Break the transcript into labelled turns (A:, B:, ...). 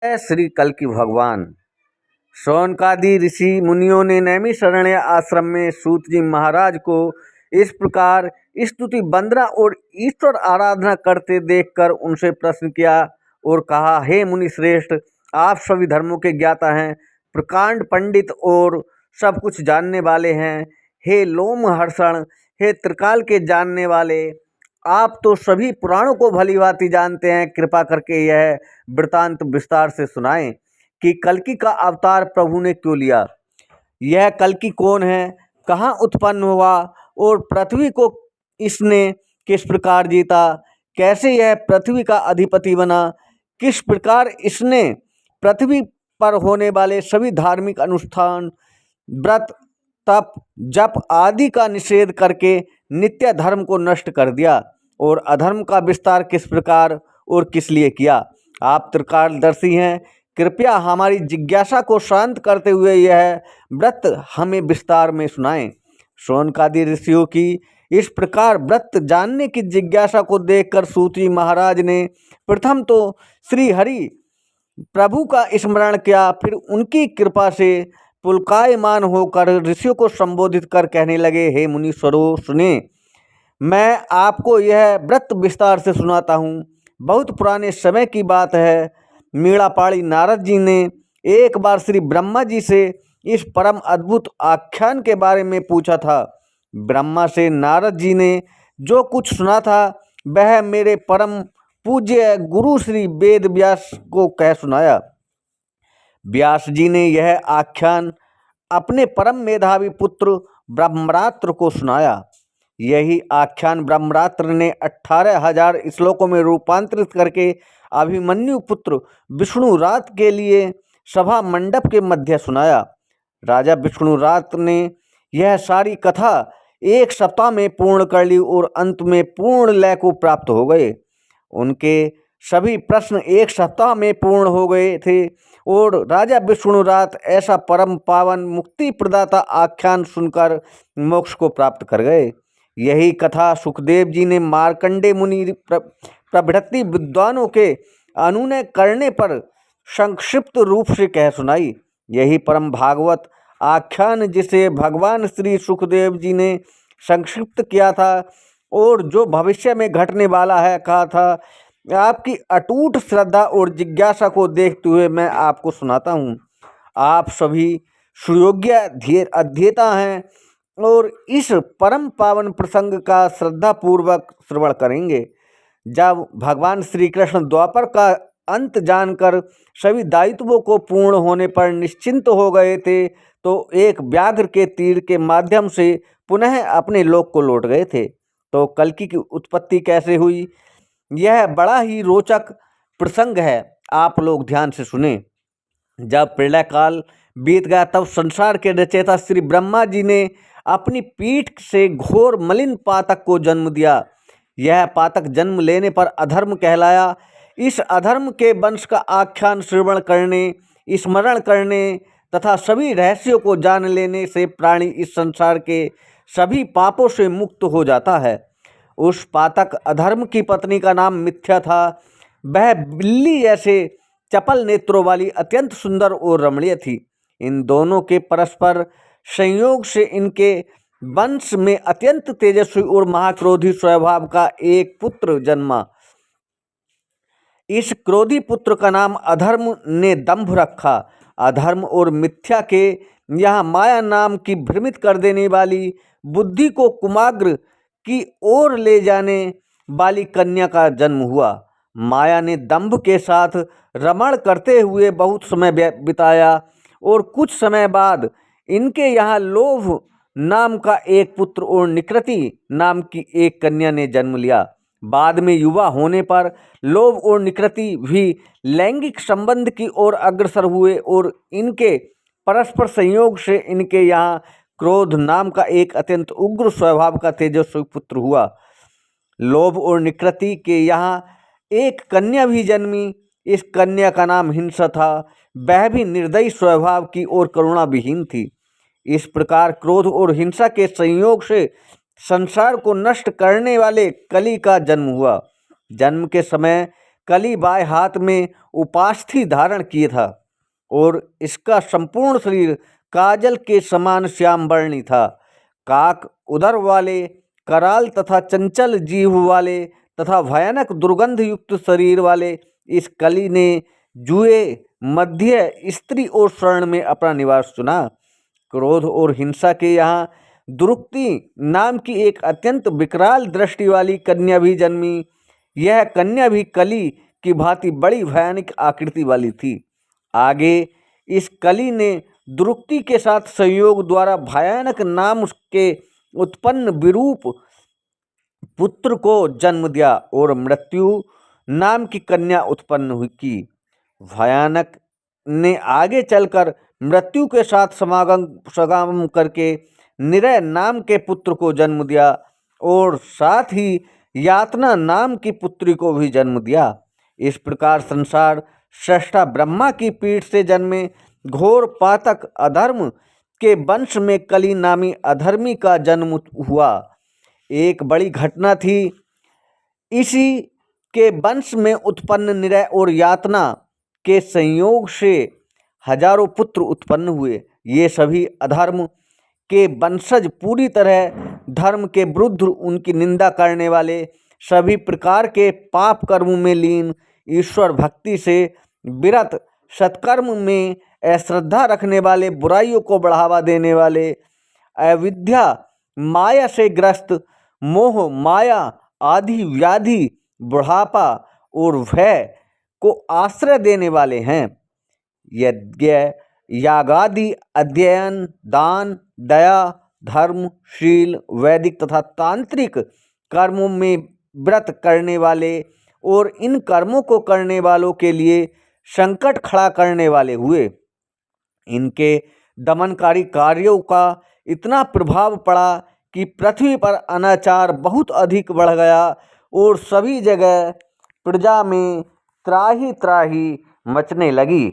A: जय श्री कल्कि भगवान। शौनकादि ऋषि मुनियों ने नैमिषारण्य आश्रम में सूत जी महाराज को इस प्रकार स्तुति वंदना और ईश्वर आराधना करते देखकर उनसे प्रश्न किया और कहा, हे मुनि श्रेष्ठ, आप सभी धर्मों के ज्ञाता हैं, प्रकांड पंडित और सब कुछ जानने वाले हैं। हे लोमहर्षण, हे त्रिकाल के जानने वाले, आप तो सभी पुराणों को भलीभांति जानते हैं। कृपा करके यह वृतांत विस्तार से सुनाएं कि कल्कि का अवतार प्रभु ने क्यों लिया। यह कल्कि कौन है, कहाँ उत्पन्न हुआ और पृथ्वी को इसने किस प्रकार जीता, कैसे यह पृथ्वी का अधिपति बना, किस प्रकार इसने पृथ्वी पर होने वाले सभी धार्मिक अनुष्ठान, व्रत, तप, जप आदि का निषेध करके नित्य धर्म को नष्ट कर दिया और अधर्म का विस्तार किस प्रकार और किस लिए किया। आप त्रिकालदर्शी हैं, कृपया हमारी जिज्ञासा को शांत करते हुए यह व्रत हमें विस्तार में सुनाएं। शौनकादि ऋषियों की इस प्रकार व्रत जानने की जिज्ञासा को देखकर सूत जी महाराज ने प्रथम तो श्री हरि प्रभु का स्मरण किया, फिर उनकी कृपा से पुलकायमान होकर ऋषियों को संबोधित कर कहने लगे, हे मुनीश्वरों सुने, मैं आपको यह व्रत विस्तार से सुनाता हूँ। बहुत पुराने समय की बात है। मीड़ापाड़ी नारद जी ने एक बार श्री ब्रह्मा जी से इस परम अद्भुत आख्यान के बारे में पूछा था। ब्रह्मा से नारद जी ने जो कुछ सुना था वह मेरे परम पूज्य गुरु श्री वेद व्यास को कह सुनाया। व्यास जी ने यह आख्यान अपने परम मेधावी पुत्र ब्रह्मरात्र को सुनाया। यही आख्यान ब्रह्मरात्र ने 18,000 श्लोकों में रूपांतरित करके अभिमन्यु पुत्र विष्णुरात के लिए सभा मंडप के मध्य सुनाया। राजा विष्णुरात ने यह सारी कथा एक सप्ताह में पूर्ण कर ली और अंत में पूर्ण लय को प्राप्त हो गए। उनके सभी प्रश्न एक सप्ताह में पूर्ण हो गए थे और राजा विष्णुरात ऐसा परम पावन मुक्ति प्रदाता आख्यान सुनकर मोक्ष को प्राप्त कर गए। यही कथा सुखदेव जी ने मार्कंडे मुनि प्रभृति विद्वानों के अनुनय करने पर संक्षिप्त रूप से कह सुनाई। यही परम भागवत आख्यान जिसे भगवान श्री सुखदेव जी ने संक्षिप्त किया था और जो भविष्य में घटने वाला है कहा था। आपकी अटूट श्रद्धा और जिज्ञासा को देखते हुए मैं आपको सुनाता हूँ। आप सभी सुयोग्य अध्येता हैं और इस परम पावन प्रसंग का श्रद्धापूर्वक श्रवण करेंगे। जब भगवान श्री कृष्ण द्वापर का अंत जानकर सभी दायित्वों को पूर्ण होने पर निश्चिंत हो गए थे तो एक व्याघ्र के तीर के माध्यम से पुनः अपने लोक को लौट गए थे। तो कल्कि की उत्पत्ति कैसे हुई, यह बड़ा ही रोचक प्रसंग है। आप लोग ध्यान से सुने। जब प्रलय काल बीत गया तब संसार के रचयिता श्री ब्रह्मा जी ने अपनी पीठ से घोर मलिन पातक को जन्म दिया। यह पातक जन्म लेने पर अधर्म कहलाया। इस अधर्म के वंश का आख्यान श्रवण करने, स्मरण करने तथा सभी रहस्यों को जान लेने से प्राणी इस संसार के सभी पापों से मुक्त हो जाता है। उस पातक अधर्म की पत्नी का नाम मिथ्या था। वह बिल्ली जैसे चपल नेत्रों वाली अत्यंत सुंदर और रमणीय थी। इन दोनों के परस्पर संयोग से इनके वंश में अत्यंत तेजस्वी और महाक्रोधी स्वभाव का एक पुत्र जन्मा। इस क्रोधी पुत्र का नाम अधर्म ने दंभ रखा। अधर्म और मिथ्या के यहाँ माया नाम की भ्रमित कर देने वाली बुद्धि को कुमाग्र की ओर ले जाने वाली कन्या का जन्म हुआ। माया ने दंभ के साथ रमण करते हुए बहुत समय बिताया और कुछ समय बाद इनके यहाँ लोभ नाम का एक पुत्र और निकृति नाम की एक कन्या ने जन्म लिया। बाद में युवा होने पर लोभ और निकृति भी लैंगिक संबंध की ओर अग्रसर हुए और इनके परस्पर संयोग से इनके यहाँ क्रोध नाम का एक अत्यंत उग्र स्वभाव का तेजस्वी पुत्र हुआ। लोभ और निकृति के यहाँ एक कन्या भी जन्मी। इस कन्या का नाम हिंसा था। वह भी निर्दयी स्वभाव की और करुणा विहीन थी। इस प्रकार क्रोध और हिंसा के संयोग से संसार को नष्ट करने वाले कली का जन्म हुआ। जन्म के समय कली बाएं हाथ में उपास्थि धारण किए था और इसका संपूर्ण शरीर काजल के समान श्याम वर्णी था। काक उदर वाले, कराल तथा चंचल जीभ वाले तथा भयानक दुर्गंध युक्त शरीर वाले इस कली ने जुए, मध्य, स्त्री और स्वर्ण में अपना निवास चुना। क्रोध और हिंसा के यहाँ दुरुक्ति नाम की एक अत्यंत विकराल दृष्टि वाली कन्या भी जन्मी। यह कन्या भी कली की भांति बड़ी भयानक आकृति वाली थी। आगे इस कली ने दुरुक्ति के साथ संयोग द्वारा भयानक नाम के उत्पन्न विरूप पुत्र को जन्म दिया और मृत्यु नाम की कन्या उत्पन्न हुई की। भयानक ने आगे चलकर मृत्यु के साथ समागम करके निरय नाम के पुत्र को जन्म दिया और साथ ही यातना नाम की पुत्री को भी जन्म दिया। इस प्रकार संसार सृष्टा ब्रह्मा की पीठ से जन्मे घोर पातक अधर्म के वंश में कली नामी अधर्मी का जन्म हुआ। एक बड़ी घटना थी। इसी के वंश में उत्पन्न निरय और यातना के संयोग से हजारों पुत्र उत्पन्न हुए। ये सभी अधर्म के वंशज पूरी तरह धर्म के विरुद्ध उनकी निंदा करने वाले, सभी प्रकार के पाप कर्म में लीन, ईश्वर भक्ति से विरत, सत्कर्म में अश्रद्धा रखने वाले, बुराइयों को बढ़ावा देने वाले, अविद्या माया से ग्रस्त, मोह माया आदि व्याधि, बुढ़ापा और भय को आश्रय देने वाले हैं। यज्ञ यागादि अध्ययन, दान, दया, धर्म, शील, वैदिक तथा तांत्रिक कर्मों में व्रत करने वाले और इन कर्मों को करने वालों के लिए संकट खड़ा करने वाले हुए। इनके दमनकारी कार्यों का इतना प्रभाव पड़ा कि पृथ्वी पर अनाचार बहुत अधिक बढ़ गया और सभी जगह प्रजा में त्राही त्राही मचने लगी।